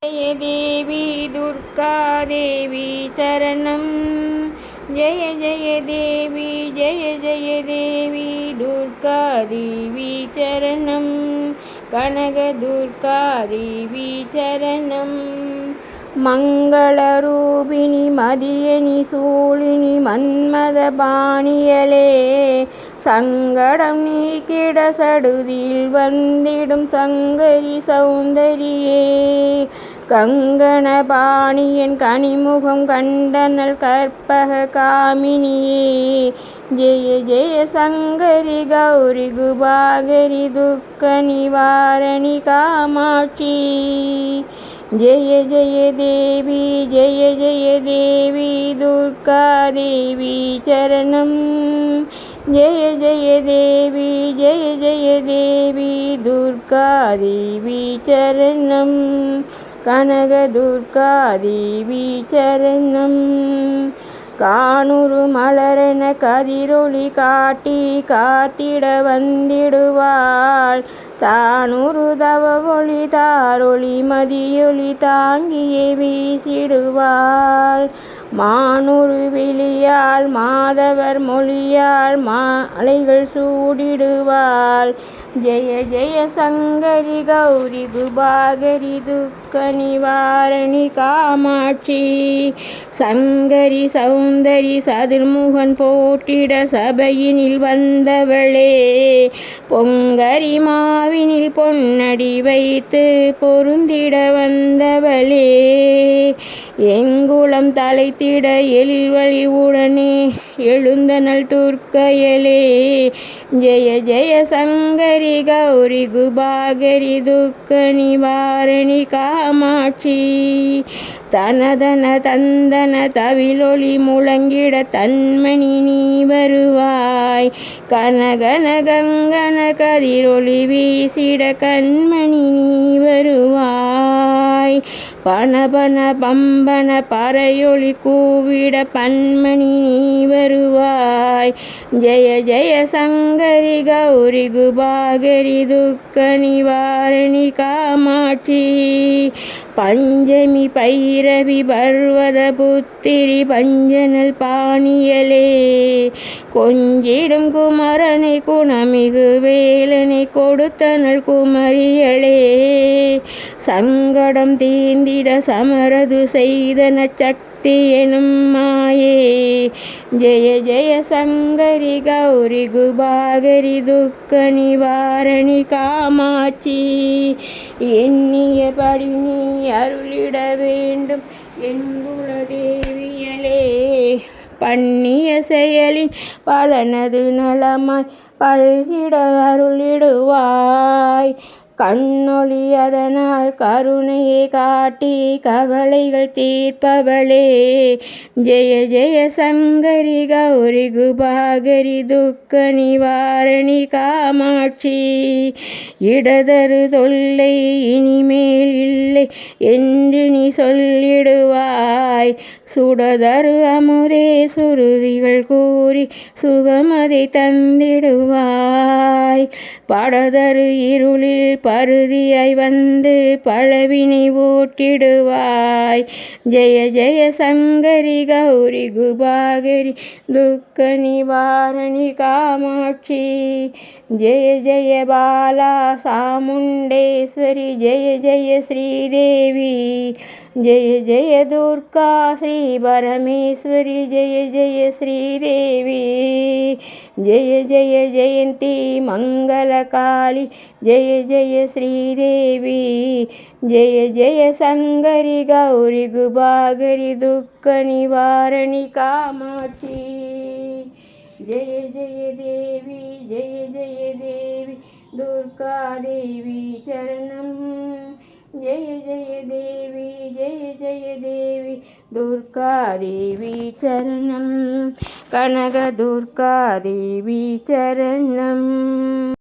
जय देवी दुर्गा देवी चरणं जय जय देवी जय देवी दुर्गा देवी चरणं कनक दुर्गा देवी चरणं மங்களரூபிணி மதியனி சூழினி மன்மத பாணியலே சங்கடம் நீக்கிட சடுதியில் வந்திடும் சங்கரி சௌந்தரியே கங்கண பாணியன் கனிமுகம் கண்டனல் கற்பக காமினியே ஜெய ஜெய சங்கரி கௌரி குபாகரி துக்க நிவாரணி காமாட்சி जय जय देवी दुर्गा देवी चरणं जय जय देवी दुर्गा देवी चरणं कनक दुर्गा देवी चरणं காணுரு மலரென கதிரொளி காட்டி காத்திட வந்திடுவாள் தானுரு தவ ஒளி தாரொளி மதியொளி தாங்கியே வீசிடுவாள் மானுரு விழியாள் மாதவர் மொழியாள் மாலைகள் சூடிடுவாள் ஜெய ஜெய சங்கரி கௌரி குபாகரி துக்க நிவாரணி காமாட்சி சங்கரி சௌந்தரி சதுர்முகன் போற்றிட சபையினில் வந்தவளே பொங்கரி மாவினில் பொன்னடி வைத்து பொருந்திட வந்தவளே எங்குளம் தலைத்திட எழில் வழிவுடனே எழுந்தனள் துர்க்கையலே ஜெய ஜெய சங்கரி கௌரி குபாகரி துக்க நிவாரணி காமாட்சி தனதன தந்தன தவிலொளி முழங்கிட தன்மணி நீ வருவாய் கனகன கங்கன கதிரொளி வீசிட கண்மணி நீ வருவாய் பணபன பம்பன பறையொளி கூவிட பன்மணி நீ வருவாய் ஜெய ஜெய சங்கரி கௌரி குபாகரி துக்க நிவாரணி காமாட்சி பஞ்சமி பைரவி பர்வத புத்திரி பஞ்சனல் பாணியலே கொஞ்சிடும் குமரனை குணமிகு வேலனை கொடுத்தனள் குமரியளே சங்கடம் தீந்திட சமரது செய்தன சக்தி எனும் மாயே ஜெய ஜெய சங்கரி கௌரி குபாகரி துக்க நிவாரணி காமாட்சி எண்ணியபடி நீ அருளிட வேண்டும் என்குல தேவியலே பண்ணிய செயலின் பலனது நலமாய் பல்கிட அருளிடுவாய் கண்ணொளி அதனால் கருணையை காட்டி கவலைகள் தீர்ப்பவளே ஜெய ஜெய சங்கரி கௌரி குபாகரி துக்க நிவாரணி காமாட்சி இடதரு தொல்லை இனிமேல் இல்லை என்று நீ சொல்லிடுவாய் சுடதரு அமுதே சுருதிகள் கூறி சுகமதை தந்திடுவாய் படதரு இருளில் பருதியாய் வந்து பழவினை ஓட்டிடுவாய் ஜெய ஜெய சங்கரி கௌரி குபாகரி துக்க நிவாரணி காமாட்சி ஜெய ஜெய பாலா சாமுண்டேஸ்வரி ஜெய ஜெய ஸ்ரீதேவி जय जय दुर्गा श्री परमेश्वरी जय जय श्रीदेवी जय जय जयंती मंगलकाली जय जय श्रीदेवी जय जय संगरी गौरी गुबागरी दुख निवारणी कामाक्षी जय जय देवी दुर्गा देवी चरणं जय जय देवी दुर्गा देवी चरणं कनक दुर्गा देवी चरणं।